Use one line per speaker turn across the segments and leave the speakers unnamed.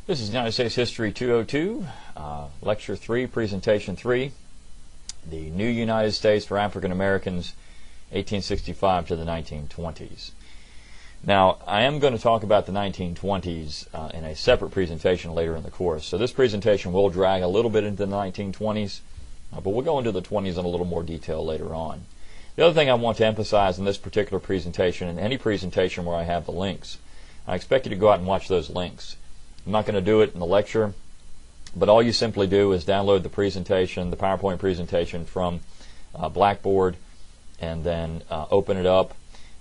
This is United States History 202, Lecture 3, Presentation 3, the New United States for African Americans, 1865 to the 1920s. Now, I am going to talk about the 1920s in a separate presentation later in the course. So this presentation will drag a little bit into the 1920s, but we'll go into the 20s in a little more detail later on. The other thing I want to emphasize in this particular presentation, and any presentation where I have the links, I expect you to go out and watch those links. I'm not going to do it in the lecture, but all you simply do is download the presentation, the PowerPoint presentation from Blackboard, and then open it up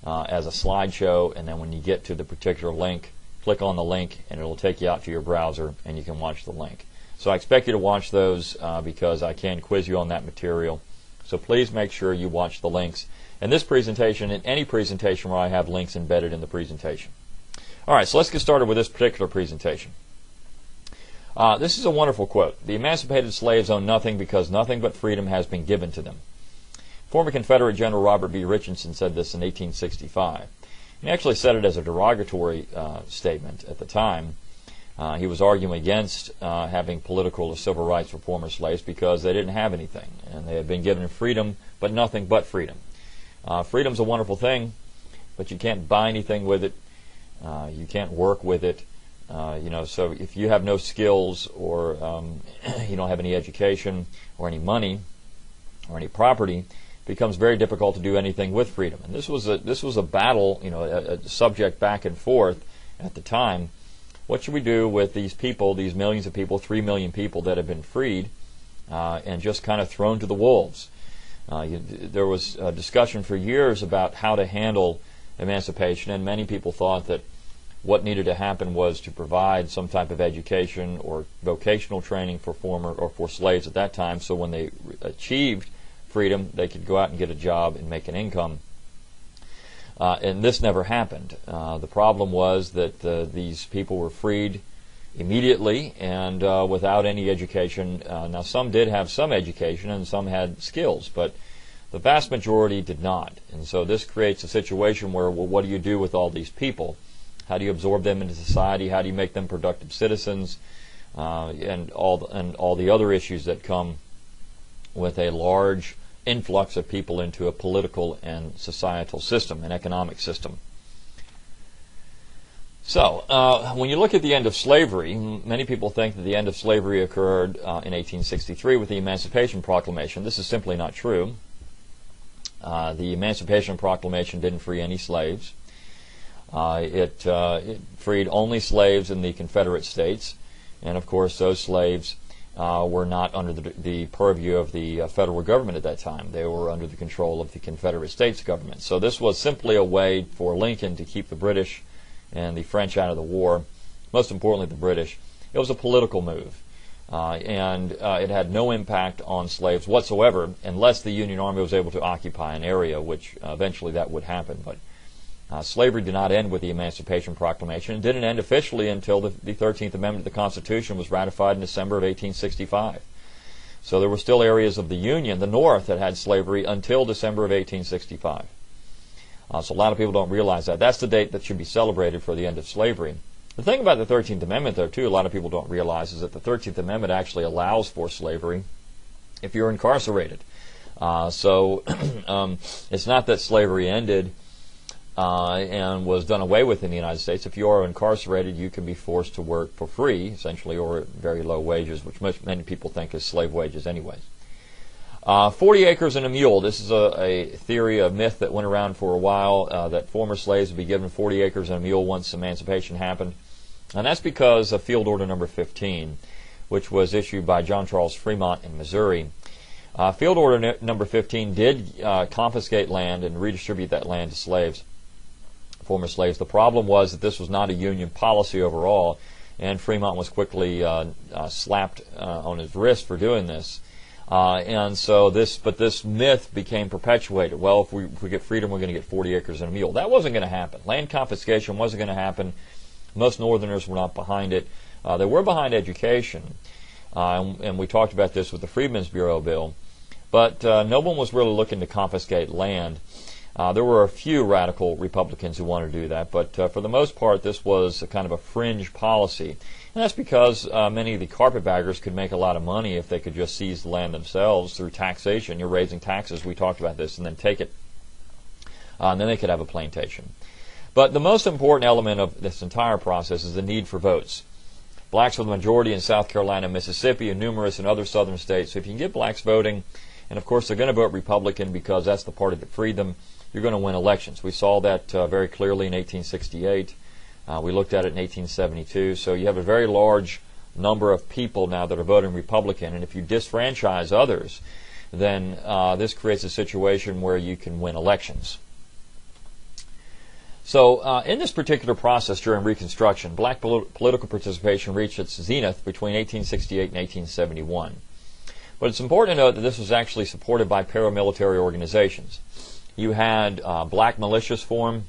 as a slideshow, and then when you get to the particular link, click on the link and it'll take you out to your browser and you can watch the link. So I expect you to watch those because I can quiz you on that material. So please make sure you watch the links in this presentation and any presentation where I have links embedded in the presentation. Alright, so let's get started with this particular presentation. This is a wonderful quote. The emancipated slaves own nothing because nothing but freedom has been given to them. Former Confederate General Robert B. Richardson said this in 1865. He actually said it as a derogatory statement at the time. He was arguing against having political or civil rights for former slaves because they didn't have anything, and they had been given freedom, but nothing but freedom. Freedom's a wonderful thing, but you can't buy anything with it. You can't work with it. So if you have no skills or you don't have any education or any money or any property, it becomes very difficult to do anything with freedom. And this was a battle, a subject back and forth at the time. What should we do with these people, these millions of people, 3 million people that have been freed and just kind of thrown to the wolves? There was a discussion for years about how to handle emancipation, and many people thought that what needed to happen was to provide some type of education or vocational training for slaves at that time, so when they achieved freedom, they could go out and get a job and make an income. And this never happened. The problem was that these people were freed immediately and without any education. Now, some did have some education and some had skills, but the vast majority did not. And so this creates a situation where, well, what do you do with all these people? How do you absorb them into society? How do you make them productive citizens? And all the other issues that come with a large influx of people into a political and societal system, an economic system. So, when you look at the end of slavery, many people think that the end of slavery occurred in 1863 with the Emancipation Proclamation. This is simply not true. The Emancipation Proclamation didn't free any slaves. It freed only slaves in the Confederate States, and of course those slaves were not under the purview of the federal government at that time. They were under the control of the Confederate States government. So this was simply a way for Lincoln to keep the British and the French out of the war, most importantly the British. It was a political move, and it had no impact on slaves whatsoever unless the Union Army was able to occupy an area, which eventually that would happen. But slavery did not end with the Emancipation Proclamation. It didn't end officially until the 13th Amendment of the Constitution was ratified in December of 1865. So there were still areas of the Union, the North, that had slavery until December of 1865. So a lot of people don't realize that. That's the date that should be celebrated for the end of slavery. The thing about the 13th Amendment, though, too, a lot of people don't realize, is that the 13th Amendment actually allows for slavery if you're incarcerated. So it's not that slavery ended and was done away with in the United States. If you are incarcerated, you can be forced to work for free, essentially, or at very low wages, which many people think is slave wages anyways. 40 acres and a mule. This is a theory, a myth that went around for a while, that former slaves would be given 40 acres and a mule once emancipation happened. And that's because of Field Order Number 15, which was issued by John Charles Fremont in Missouri. Field Order Number 15 did confiscate land and redistribute that land to slaves, former slaves. The problem was that this was not a Union policy overall, and Fremont was quickly slapped on his wrist for doing this. And so this myth became perpetuated. Well, if we get freedom, we're going to get 40 acres and a mule. That wasn't going to happen. Land confiscation wasn't going to happen. Most Northerners were not behind it. They were behind education, and we talked about this with the Freedmen's Bureau bill. But no one was really looking to confiscate land. There were a few radical Republicans who wanted to do that, but for the most part, this was a kind of a fringe policy. And that's because many of the carpetbaggers could make a lot of money if they could just seize the land themselves through taxation. You're raising taxes, we talked about this, and then take it. And then they could have a plantation. But the most important element of this entire process is the need for votes. Blacks were the majority in South Carolina, Mississippi, and numerous in other southern states. So if you can get blacks voting, and of course they're going to vote Republican because that's the party that freed them, you're going to win elections. We saw that very clearly in 1868. We looked at it in 1872. So you have a very large number of people now that are voting Republican, and if you disfranchise others, then this creates a situation where you can win elections. So in this particular process during Reconstruction, black political participation reached its zenith between 1868 and 1871. But it's important to note that this was actually supported by paramilitary organizations. You had black militias form.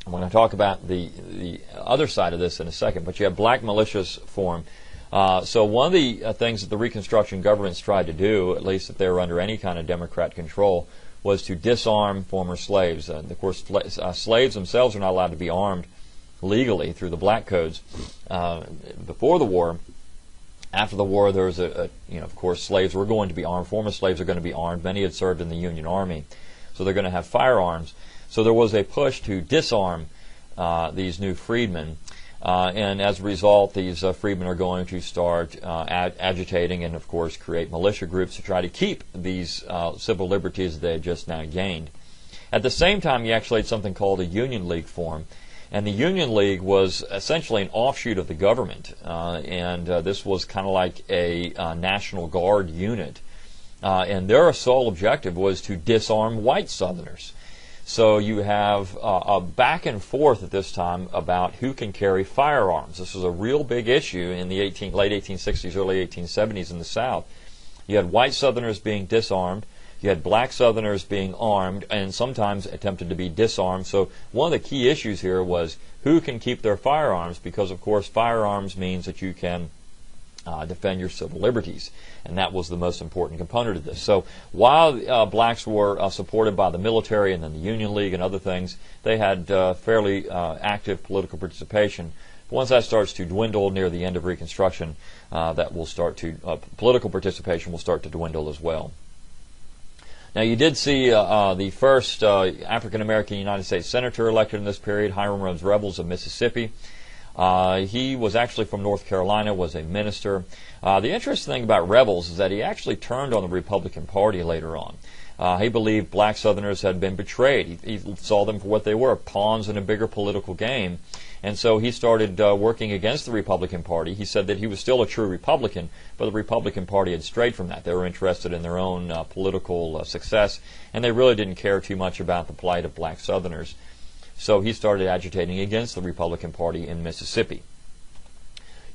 I'm going to talk about the other side of this in a second, but you have black militias form. So one of the things that the Reconstruction governments tried to do, at least if they were under any kind of Democrat control, was to disarm former slaves. Of course, slaves themselves are not allowed to be armed legally through the black codes. Before the war, after the war, there was of course, slaves were going to be armed. Former slaves are going to be armed. Many had served in the Union Army, so they're going to have firearms. So there was a push to disarm these new freedmen. And as a result, these freedmen are going to start agitating and, of course, create militia groups to try to keep these civil liberties that they had just now gained. At the same time, you actually had something called a Union League form. And the Union League was essentially an offshoot of the government. And this was kind of like a National Guard unit. And their sole objective was to disarm white Southerners. So you have a back and forth at this time about who can carry firearms. This was a real big issue in the late 1860s, early 1870s in the South. You had white Southerners being disarmed. You had black Southerners being armed and sometimes attempted to be disarmed. So one of the key issues here was who can keep their firearms, because, of course, firearms means that you can defend your civil liberties. And that was the most important component of this. So while blacks were supported by the military and then the Union League and other things, they had fairly active political participation. But once that starts to dwindle near the end of Reconstruction, that will start to political participation will start to dwindle as well. Now, you did see the first African-American United States Senator elected in this period, Hiram Rome's Rebels of Mississippi. He was actually from North Carolina, was a minister. The interesting thing about Rebels is that he actually turned on the Republican Party later on. He believed black Southerners had been betrayed. He saw them for what they were, pawns in a bigger political game. And so he started working against the Republican Party. He said that he was still a true Republican, but the Republican Party had strayed from that. They were interested in their own political success, and they really didn't care too much about the plight of black Southerners. So he started agitating against the Republican Party in Mississippi.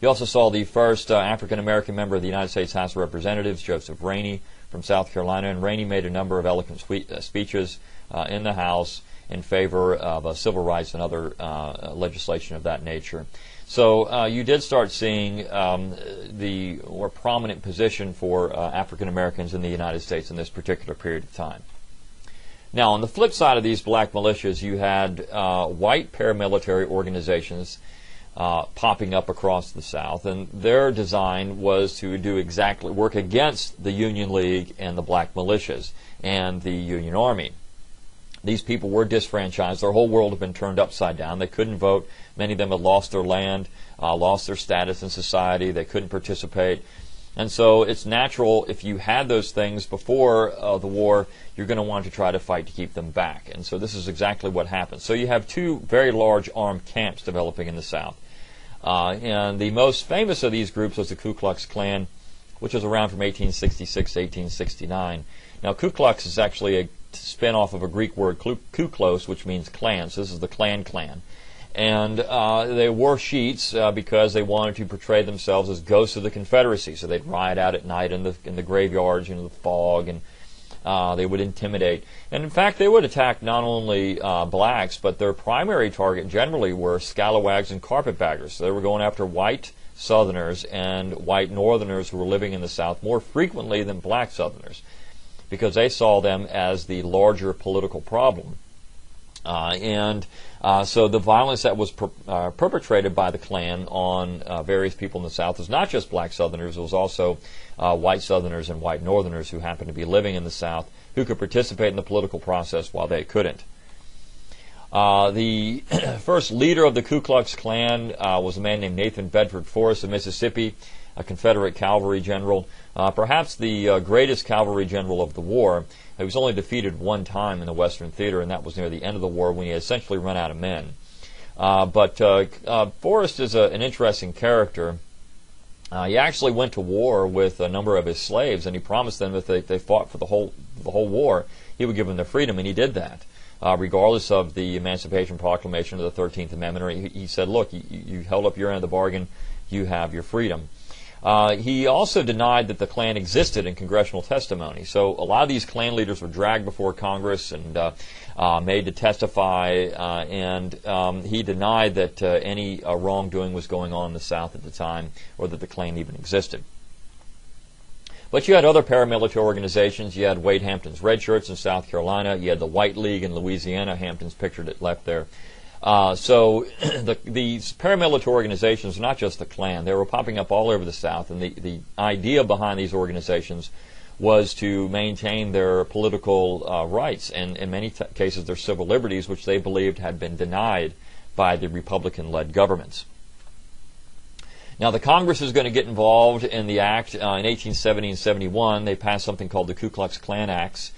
You also saw the first African-American member of the United States House of Representatives, Joseph Rainey, from South Carolina, and Rainey made a number of eloquent speeches in the House in favor of civil rights and other legislation of that nature. So you did start seeing the more prominent position for African Americans in the United States in this particular period of time. Now, on the flip side of these black militias, you had white paramilitary organizations popping up across the South, and their design was to work against the Union League and the black militias and the Union Army. These people were disfranchised. Their whole world had been turned upside down. They couldn't vote. Many of them had lost their land, lost their status in society. They couldn't participate. And so it's natural, if you had those things before the war, you're going to want to try to fight to keep them back. And so this is exactly what happened. So you have two very large armed camps developing in the South. And the most famous of these groups was the Ku Klux Klan, which was around from 1866 to 1869. Now, Ku Klux is actually a spin-off of a Greek word, kuklos, which means clan. So this is the Klan. And they wore sheets because they wanted to portray themselves as ghosts of the Confederacy. So they'd ride out at night in the graveyards, the fog, and they would intimidate. And in fact, they would attack not only blacks, but their primary target generally were scalawags and carpetbaggers. So they were going after white Southerners and white Northerners who were living in the South more frequently than black Southerners, because they saw them as the larger political problem. So the violence that was perpetrated by the Klan on various people in the South was not just black Southerners, it was also white Southerners and white Northerners who happened to be living in the South who could participate in the political process while they couldn't. The first leader of the Ku Klux Klan was a man named Nathan Bedford Forrest of Mississippi, a Confederate cavalry general, perhaps the greatest cavalry general of the war. He was only defeated one time in the Western Theater, and that was near the end of the war when he had essentially run out of men. But Forrest is an interesting character. He actually went to war with a number of his slaves, and he promised them that if they fought for the whole war, he would give them their freedom, and he did that. Regardless of the Emancipation Proclamation of the 13th Amendment, he said, look, you held up your end of the bargain, you have your freedom. He also denied that the Klan existed in congressional testimony. So a lot of these Klan leaders were dragged before Congress and made to testify, and he denied that any wrongdoing was going on in the South at the time, or that the Klan even existed. But you had other paramilitary organizations. You had Wade Hampton's Red Shirts in South Carolina. You had the White League in Louisiana. Hampton's pictured it left there. So these paramilitary organizations are not just the Klan. They were popping up all over the South, and the idea behind these organizations was to maintain their political rights and, in many cases, their civil liberties, which they believed had been denied by the Republican-led governments. Now, the Congress is going to get involved in the act. In 1870 and 71, they passed something called the Ku Klux Klan Acts.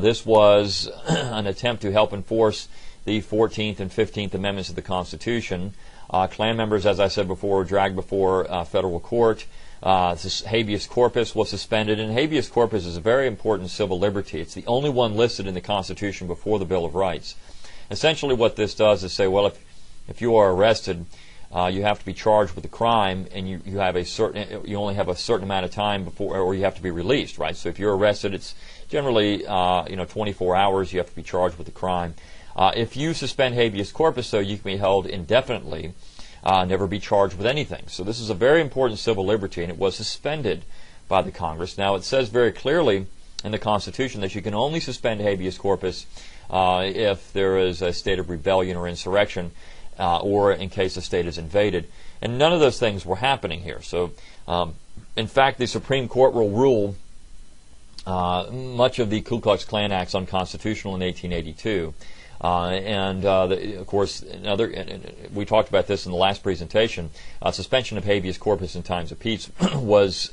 This was an attempt to help enforce the 14th and 15th Amendments of the Constitution. Klan members, as I said before, were dragged before federal court. Habeas corpus was suspended, and habeas corpus is a very important civil liberty. It's the only one listed in the Constitution before the Bill of Rights. Essentially what this does is say, well, if you are arrested, you have to be charged with a crime, and you only have a certain amount of time before, or you have to be released, right? So if you're arrested, it's generally 24 hours. You have to be charged with a crime. If you suspend habeas corpus, though, you can be held indefinitely, never be charged with anything. So this is a very important civil liberty, and it was suspended by the Congress. Now, it says very clearly in the Constitution that you can only suspend habeas corpus if there is a state of rebellion or insurrection, or in case the state is invaded. And none of those things were happening here. So, in fact, the Supreme Court will rule much of the Ku Klux Klan Acts unconstitutional in 1882. Of course, we talked about this in the last presentation. Suspension of habeas corpus in times of peace was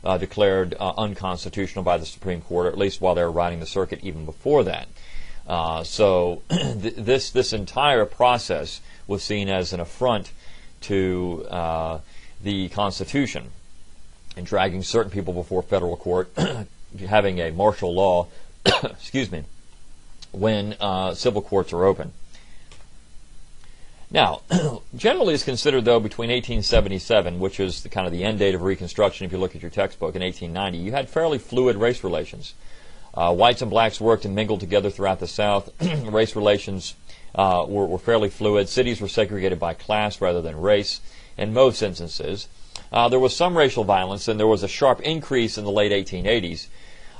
declared unconstitutional by the Supreme Court, or at least while they were riding the circuit even before that. So this entire process was seen as an affront to the Constitution, and dragging certain people before federal court, having a martial law, excuse me, when civil courts are open. Now, generally it's considered, though, between 1877, which is kind of the end date of Reconstruction if you look at your textbook, and 1890, you had fairly fluid race relations. Whites and blacks worked and mingled together throughout the South. Race relations were fairly fluid. Cities were segregated by class rather than race in most instances. There was some racial violence, and there was a sharp increase in the late 1880s.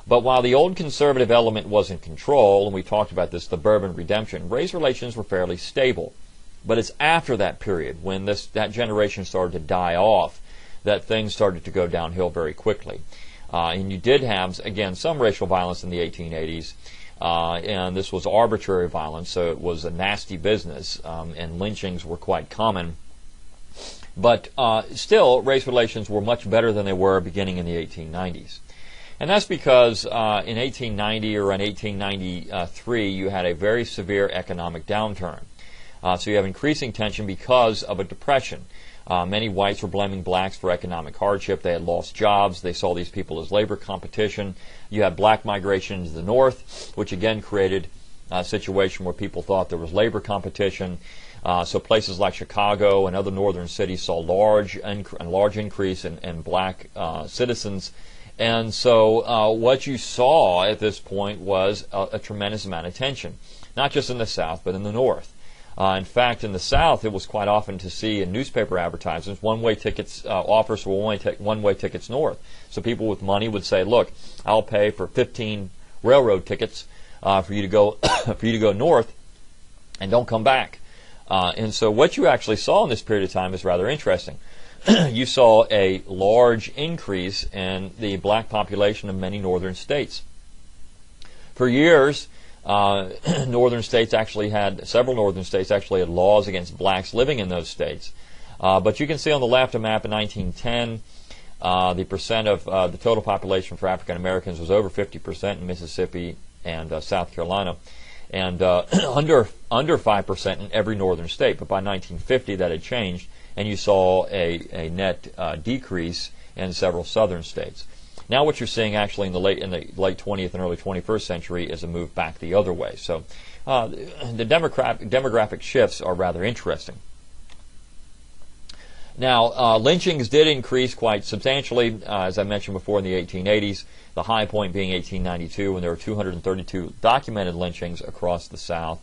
But while the old conservative element was in control, and we talked about this, the Bourbon Redemption, race relations were fairly stable. But it's after that period, when that generation started to die off, that things started to go downhill very quickly. And you did have, again, some racial violence in the 1880s, and this was arbitrary violence, so it was a nasty business, and lynchings were quite common. But still, race relations were much better than they were beginning in the 1890s. And that's because in 1890 or in 1893, you had a very severe economic downturn. So you have increasing tension because of a depression. Many whites were blaming blacks for economic hardship. They had lost jobs. They saw these people as labor competition. You had black migration into the north, which again created a situation where people thought there was labor competition. So places like Chicago and other northern cities saw a large increase in black citizens. And so what you saw at this point was a tremendous amount of tension, not just in the South, but in the North. In fact, in the South, it was quite often to see in newspaper advertisements one-way tickets, offers for one-way tickets north. So people with money would say, look, I'll pay for 15 railroad tickets for you to go north and don't come back. And so what you actually saw in this period of time is rather interesting. You saw a large increase in the black population of many northern states. For years, several northern states actually had laws against blacks living in those states. But you can see on the left a map in 1910, the percent of the total population for African Americans was over 50% in Mississippi and South Carolina, and under 5% in every northern state. But by 1950, that had changed, and you saw a net decrease in several southern states. Now what you're seeing actually in the late 20th and early 21st century is a move back the other way. So the demographic shifts are rather interesting. Now, lynchings did increase quite substantially, as I mentioned before, in the 1880s, the high point being 1892, when there were 232 documented lynchings across the South.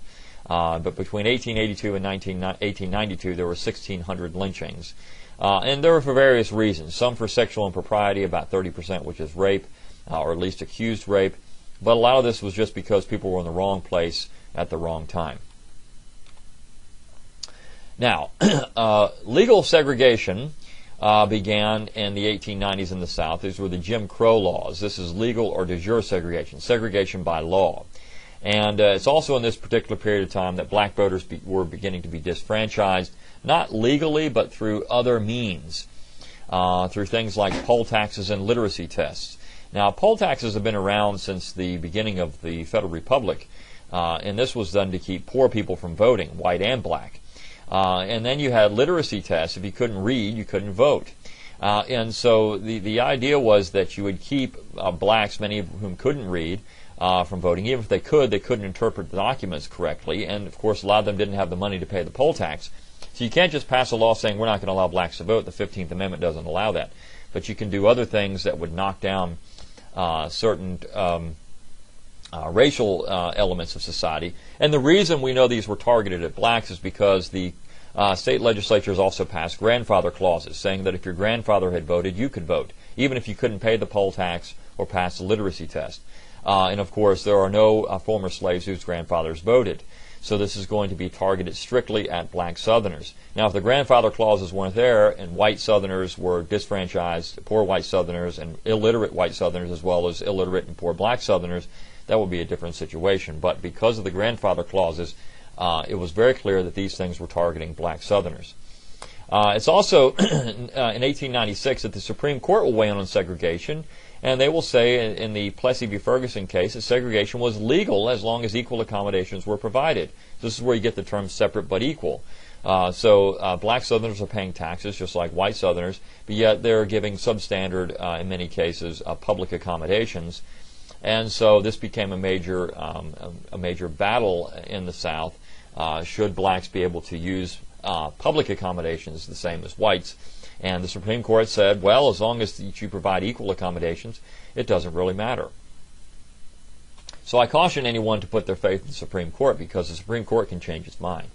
But between 1882 and 1892, there were 1,600 lynchings. And there were for various reasons. Some for sexual impropriety, about 30%, which is rape, or at least accused rape. But a lot of this was just because people were in the wrong place at the wrong time. Now, legal segregation began in the 1890s in the South. These were the Jim Crow laws. This is legal or de jure segregation by law. And it's also in this particular period of time that black voters were beginning to be disfranchised, not legally, but through other means, through things like poll taxes and literacy tests. Now, poll taxes have been around since the beginning of the Federal Republic, and this was done to keep poor people from voting, white and black. And then you had literacy tests. If you couldn't read, you couldn't vote. And so the idea was that you would keep blacks, many of whom couldn't read, from voting. Even if they couldn't interpret the documents correctly. And, of course, a lot of them didn't have the money to pay the poll tax. So you can't just pass a law saying we're not going to allow blacks to vote. The 15th Amendment doesn't allow that. But you can do other things that would knock down certain racial elements of society. And the reason we know these were targeted at blacks is because the state legislatures also passed grandfather clauses saying that if your grandfather had voted, you could vote, even if you couldn't pay the poll tax or pass the literacy test. And, of course, there are no former slaves whose grandfathers voted. So this is going to be targeted strictly at black Southerners. Now, if the grandfather clauses weren't there and white Southerners were disfranchised, poor white Southerners and illiterate white Southerners as well as illiterate and poor black Southerners, that would be a different situation. But because of the grandfather clauses, it was very clear that these things were targeting black Southerners. It's also in 1896 that the Supreme Court will weigh in on segregation, and they will say in the Plessy v. Ferguson case that segregation was legal as long as equal accommodations were provided. This is where you get the term separate but equal. So black Southerners are paying taxes just like white Southerners, but yet they're giving substandard, in many cases, public accommodations. And so this became a major battle in the South. Should blacks be able to use public accommodations the same as whites? And the Supreme Court said, well, as long as you provide equal accommodations, it doesn't really matter. So I caution anyone to put their faith in the Supreme Court because the Supreme Court can change its mind.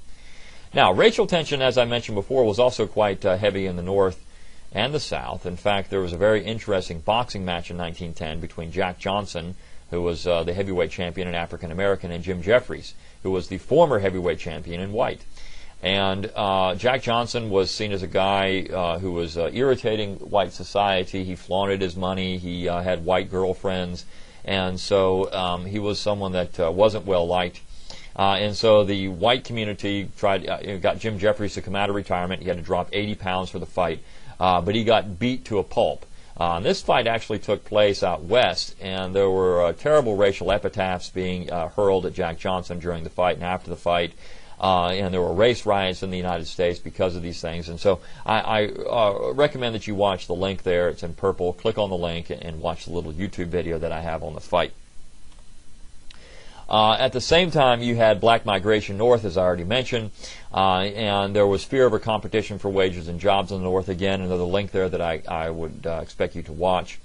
Now, racial tension, as I mentioned before, was also quite heavy in the North and the South. In fact, there was a very interesting boxing match in 1910 between Jack Johnson, who was the heavyweight champion in African American, and Jim Jeffries, who was the former heavyweight champion in white. And Jack Johnson was seen as a guy who was irritating white society. He flaunted his money. He had white girlfriends. And so he was someone that wasn't well liked. And so the white community got Jim Jeffries to come out of retirement. He had to drop 80 pounds for the fight. But he got beat to a pulp. This fight actually took place out west, and there were terrible racial epitaphs being hurled at Jack Johnson during the fight and after the fight. And there were race riots in the United States because of these things. And so I recommend that you watch the link there. It's in purple. Click on the link and watch the little YouTube video that I have on the fight. At the same time, you had black migration north, as I already mentioned, and there was fear over competition for wages and jobs in the north. Again, another link there that I would expect you to watch.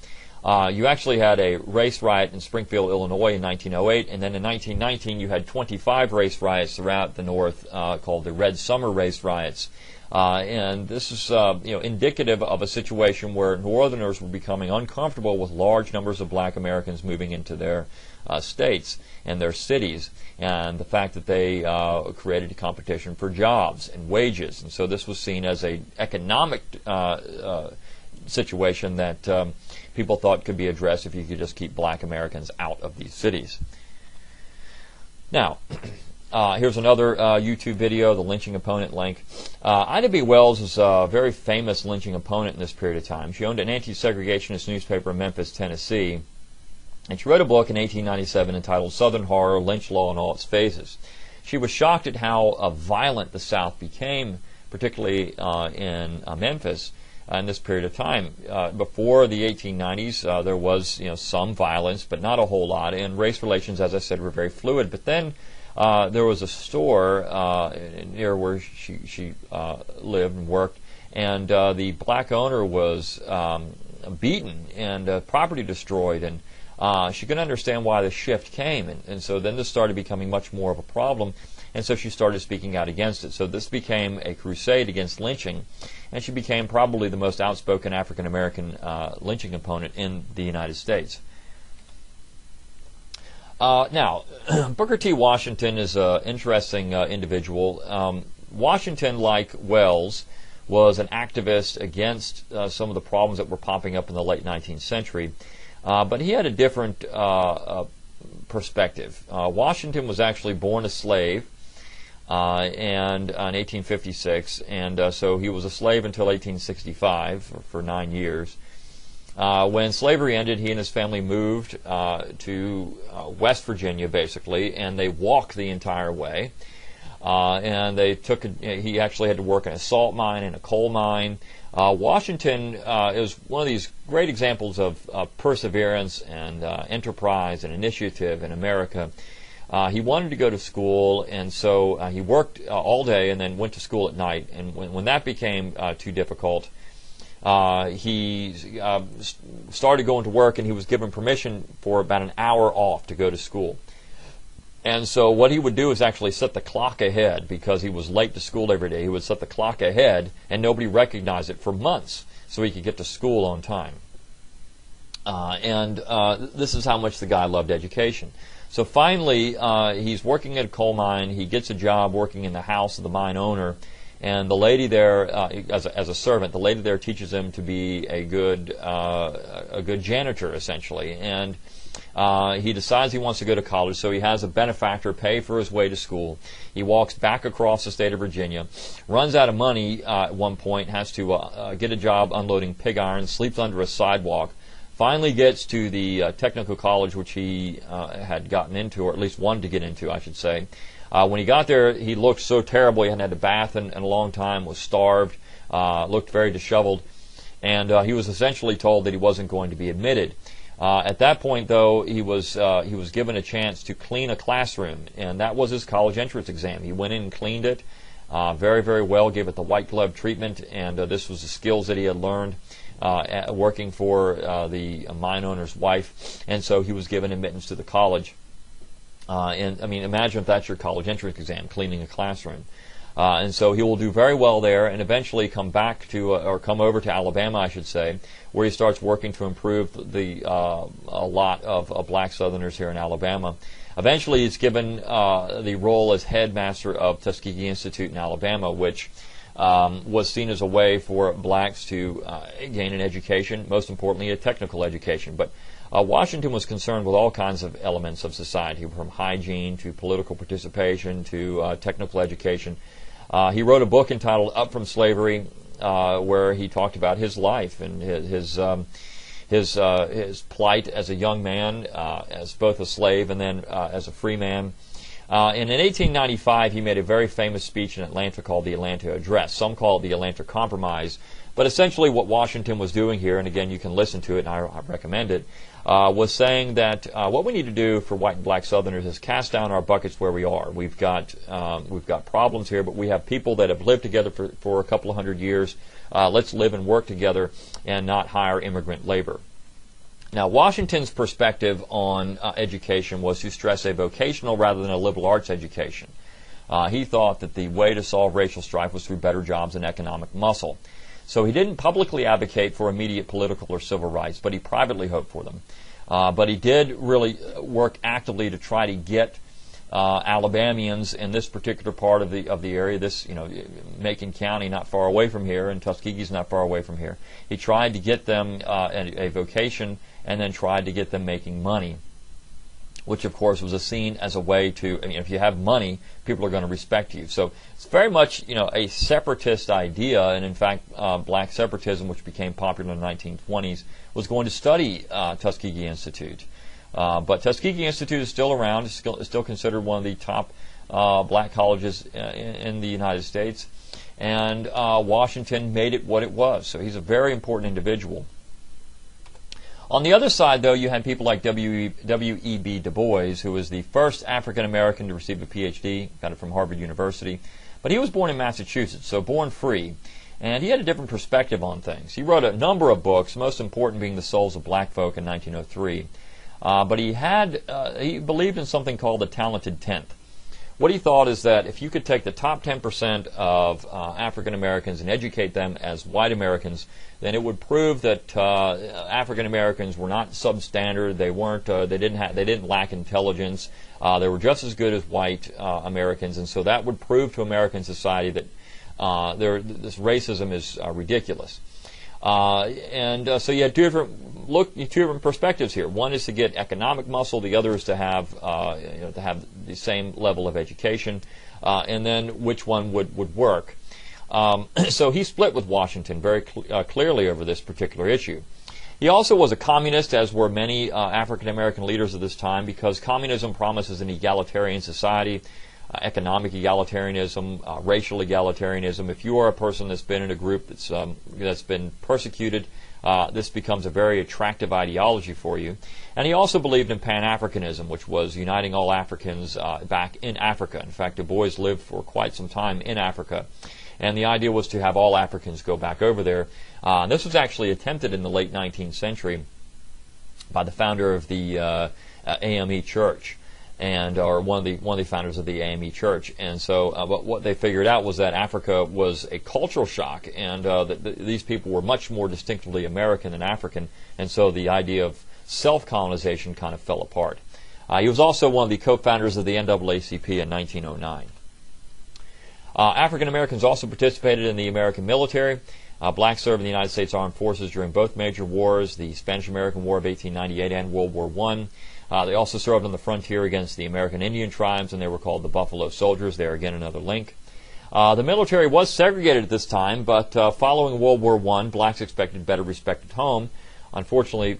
You actually had a race riot in Springfield, Illinois in 1908, and then in 1919 you had 25 race riots throughout the North called the Red Summer Race Riots. And this is indicative of a situation where Northerners were becoming uncomfortable with large numbers of black Americans moving into their states and their cities, and the fact that they created a competition for jobs and wages. And so this was seen as an economic situation that people thought could be addressed if you could just keep black Americans out of these cities. Now, here's another YouTube video, the lynching opponent link. Ida B. Wells is a very famous lynching opponent in this period of time. She owned an anti-segregationist newspaper in Memphis, Tennessee, and she wrote a book in 1897 entitled Southern Horror, Lynch Law in All Its Phases. She was shocked at how violent the South became, particularly in Memphis, in this period of time. Before the 1890s, there was some violence, but not a whole lot, and race relations, as I said, were very fluid. But then there was a store near where she lived and worked, and the black owner was beaten and property destroyed, and she couldn't understand why the shift came, and so then this started becoming much more of a problem, and so she started speaking out against it. So this became a crusade against lynching, and she became probably the most outspoken African American lynching opponent in the United States. Now, Booker T. Washington is an interesting individual. Washington, like Wells, was an activist against some of the problems that were popping up in the late 19th century, but he had a different perspective. Washington was actually born a slave and in 1856, and so he was a slave until 1865 for 9 years. When slavery ended, he and his family moved to West Virginia, basically, and they walked the entire way. And he actually had to work in a salt mine and a coal mine. Washington is one of these great examples of perseverance and enterprise and initiative in America. He wanted to go to school, and so he worked all day and then went to school at night. And when that became too difficult, he started going to work, and he was given permission for about an hour off to go to school. And so what he would do is actually set the clock ahead, because he was late to school every day. He would set the clock ahead, and nobody recognized it for months, so he could get to school on time. This is how much the guy loved education. So finally, he's working at a coal mine. He gets a job working in the house of the mine owner. And the lady there, as a servant, the lady there teaches him to be a good janitor, essentially. And he decides he wants to go to college, so he has a benefactor pay for his way to school. He walks back across the state of Virginia, runs out of money at one point, has to get a job unloading pig iron, sleeps under a sidewalk, finally gets to the technical college which he had gotten into, or at least wanted to get into, I should say. When he got there, he looked so terrible. He hadn't had a bath in a long time, was starved, looked very disheveled, and he was essentially told that he wasn't going to be admitted. At that point, though, he was given a chance to clean a classroom, and that was his college entrance exam. He went in and cleaned it very, very well, gave it the white glove treatment, and this was the skills that he had learned working for the mine owner's wife, and so he was given admittance to the college. And I mean, imagine if that's your college entrance exam, cleaning a classroom. And so he will do very well there, and eventually come back to, or come over to Alabama, I should say, where he starts working to improve a lot of black Southerners here in Alabama. Eventually, he's given the role as headmaster of Tuskegee Institute in Alabama, which was seen as a way for blacks to gain an education, most importantly, a technical education. But Washington was concerned with all kinds of elements of society, from hygiene to political participation to technical education. He wrote a book entitled Up From Slavery, where he talked about his life and his plight as a young man, as both a slave and then as a free man. And in 1895, he made a very famous speech in Atlanta called the Atlanta Address. Some call it the Atlanta Compromise. But essentially what Washington was doing here, and again, you can listen to it, and I recommend it, was saying that what we need to do for white and black Southerners is cast down our buckets where we are. We've got problems here, but we have people that have lived together for a couple of hundred years. Let's live and work together and not hire immigrant labor. Now, Washington's perspective on education was to stress a vocational rather than a liberal arts education. He thought that the way to solve racial strife was through better jobs and economic muscle. So he didn't publicly advocate for immediate political or civil rights, but he privately hoped for them. But he did really work actively to try to get Alabamians in this particular part of the area, this, Macon County, not far away from here, and Tuskegee's not far away from here. He tried to get them a vocation, and then tried to get them making money, which of course was seen as a way to, if you have money, people are going to respect you. So it's very much, a separatist idea, and in fact, black separatism, which became popular in the 1920s, was going to study Tuskegee Institute. But Tuskegee Institute is still around. It's still considered one of the top black colleges in the United States. And Washington made it what it was. So he's a very important individual. On the other side, though, you had people like W.E.B. Du Bois, who was the first African American to receive a Ph.D., got it from Harvard University. But he was born in Massachusetts, so born free. And he had a different perspective on things. He wrote a number of books, most important being The Souls of Black Folk in 1903. But he believed in something called the talented tenth. What he thought is that if you could take the top 10% of African Americans and educate them as white Americans, then it would prove that African Americans were not substandard. They weren't. They didn't lack intelligence. They were just as good as white Americans, and so that would prove to American society that this racism is ridiculous. So you had two different perspectives here. One is to get economic muscle. The other is to have the same level of education, and then which one would work. So he split with Washington very clearly over this particular issue. He also was a communist, as were many African American leaders of this time, because communism promises an egalitarian society. Economic egalitarianism, racial egalitarianism. If you are a person that's been in a group that's been persecuted, this becomes a very attractive ideology for you. And he also believed in Pan-Africanism, which was uniting all Africans back in Africa. In fact, Du Bois lived for quite some time in Africa. And the idea was to have all Africans go back over there. This was actually attempted in the late 19th century by the founder of the AME Church. Or one of the founders of the AME Church, and so but what they figured out was that Africa was a cultural shock, and these people were much more distinctively American than African, and so the idea of self-colonization kind of fell apart. He was also one of the co-founders of the NAACP in 1909. African Americans also participated in the American military. Blacks served in the United States Armed Forces during both major wars, the SpanishAmerican War of 1898 and World War I. They also served on the frontier against the American Indian tribes, and they were called the Buffalo Soldiers. There again, another link. The military was segregated at this time, but following World War I, blacks expected better respect at home. Unfortunately,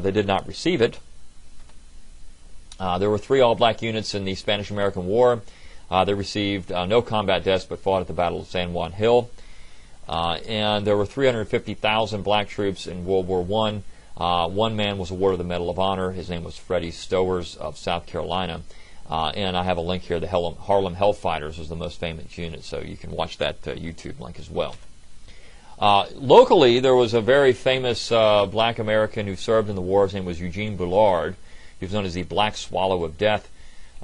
they did not receive it. There were 3 all-black units in the Spanish-American War. They received no combat deaths, but fought at the Battle of San Juan Hill. And there were 350,000 black troops in World War I. One man was awarded the Medal of Honor. His name was Freddie Stowers of South Carolina. And I have a link here. The Harlem Hellfighters was the most famous unit, so you can watch that YouTube link as well. Locally, there was a very famous black American who served in the war. His name was Eugene Bullard. He was known as the Black Swallow of Death.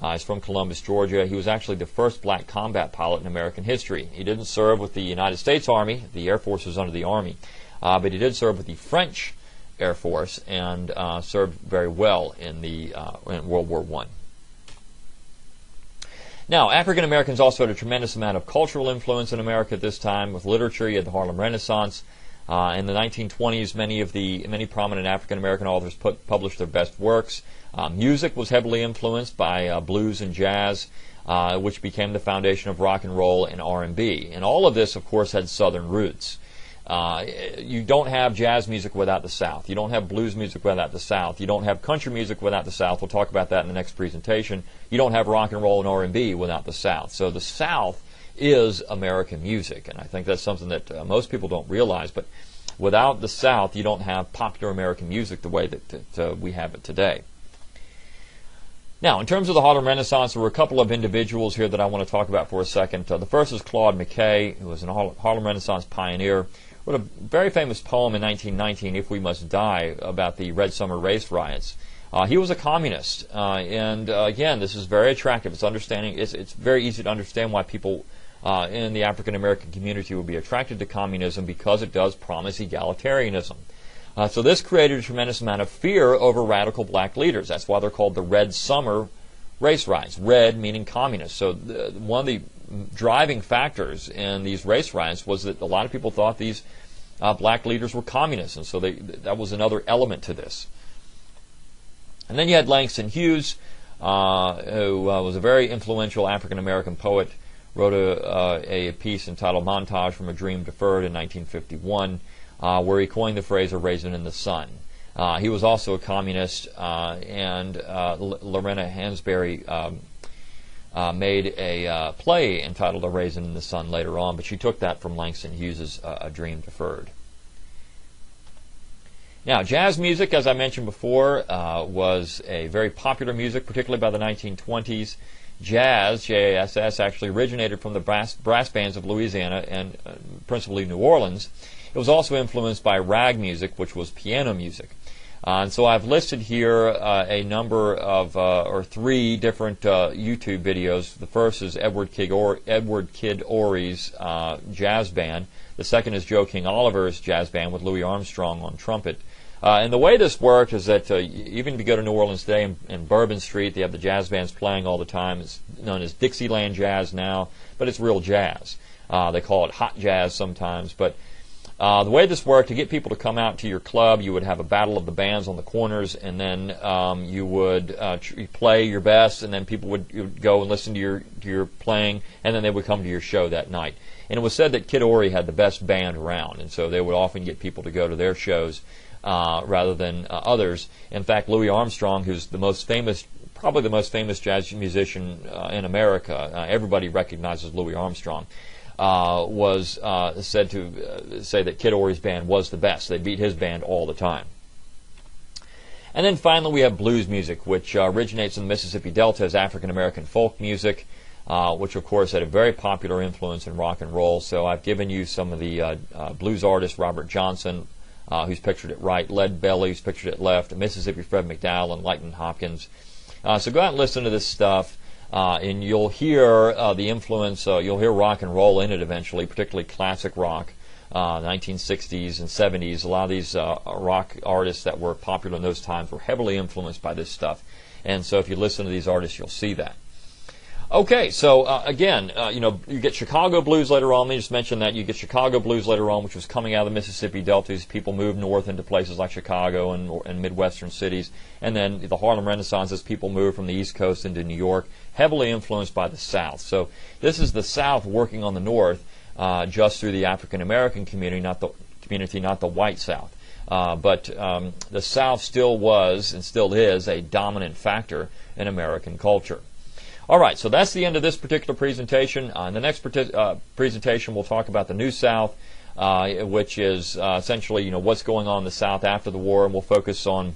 He's from Columbus, Georgia. He was actually the first black combat pilot in American history. He didn't serve with the United States Army. The Air Force was under the Army. But he did serve with the French Air Force and served very well in World War I. Now, African Americans also had a tremendous amount of cultural influence in America at this time with literature. You had the Harlem Renaissance. In the 1920s, many prominent African American authors published their best works. Music was heavily influenced by blues and jazz, which became the foundation of rock and roll and R&B. And all of this, of course, had Southern roots. You don't have jazz music without the South. You don't have blues music without the South. You don't have country music without the South. We'll talk about that in the next presentation. You don't have rock and roll and R&B without the South. So the South is American music, and I think that's something that most people don't realize. But without the South, you don't have popular American music the way that we have it today. Now, in terms of the Harlem Renaissance, there were a couple of individuals here that I want to talk about for a second. The first is Claude McKay, who was a Harlem Renaissance pioneer. Wrote a very famous poem in 1919, If We Must Die, about the Red Summer race riots. He was a communist, and again, this is very attractive. It's very easy to understand why people in the African American community would be attracted to communism, because it does promise egalitarianism. So this created a tremendous amount of fear over radical black leaders. That's why they're called the Red Summer race riots. Red meaning communist. So one of the driving factors in these race riots was that a lot of people thought these black leaders were communists, and so that was another element to this. And then you had Langston Hughes, who was a very influential African American poet, wrote a piece entitled "Montage from a Dream Deferred" in 1951. Where he coined the phrase "a raisin in the sun." He was also a communist, and Lorena Hansberry made a play entitled "A Raisin in the Sun" later on, but she took that from Langston Hughes' "A Dream Deferred." Now, jazz music, as I mentioned before, was a very popular music, particularly by the 1920s. Jazz, J-A-S-S, actually originated from the brass bands of Louisiana and principally New Orleans. It was also influenced by rag music, which was piano music. And so I've listed here a number of, or three different YouTube videos. The first is Edward Kid Ory's jazz band. The second is Joe King Oliver's jazz band with Louis Armstrong on trumpet. And the way this worked is that even if you go to New Orleans today in Bourbon Street, they have the jazz bands playing all the time. It's known as Dixieland jazz now, but it's real jazz. They call it hot jazz sometimes, but the way this worked, to get people to come out to your club, you would have a battle of the bands on the corners, and then you would play your best, and then people would go and listen to your playing, and then they would come to your show that night. And it was said that Kid Ory had the best band around, and so they would often get people to go to their shows rather than others. In fact, Louis Armstrong, who's probably the most famous jazz musician in America, everybody recognizes Louis Armstrong, was said to say that Kid Ory's band was the best. They beat his band all the time. And then finally we have blues music, which originates in the Mississippi Delta as African American folk music, which of course had a very popular influence in rock and roll. So I've given you some of the blues artists: Robert Johnson, who's pictured at right, Lead Belly, who's pictured at left, Mississippi Fred McDowell, and Lightnin' Hopkins. So go out and listen to this stuff. And you'll hear the influence, you'll hear rock and roll in it eventually, particularly classic rock, 1960s and 70s. A lot of these rock artists that were popular in those times were heavily influenced by this stuff. And so if you listen to these artists, you'll see that. Okay, so again, you get Chicago blues later on. Let me just mention that. You get Chicago blues later on, which was coming out of the Mississippi Delta as people moved north into places like Chicago and Midwestern cities. And then the Harlem Renaissance as people moved from the East Coast into New York, heavily influenced by the South. So this is the South working on the North just through the African American community, not the white South. But the South still was and still is a dominant factor in American culture. All right, so that's the end of this particular presentation. In the next presentation, we'll talk about the New South, which is essentially, what's going on in the South after the war, and we'll focus on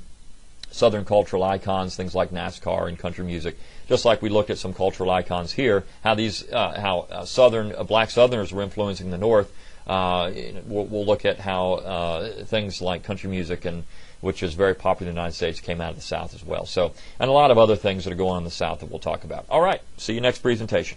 Southern cultural icons, things like NASCAR and country music. Just like we looked at some cultural icons here, how black Southerners were influencing the North. We'll look at how things like country music, which is very popular in the United States, came out of the South as well. So, and a lot of other things that are going on in the South that we'll talk about. All right, see you next presentation.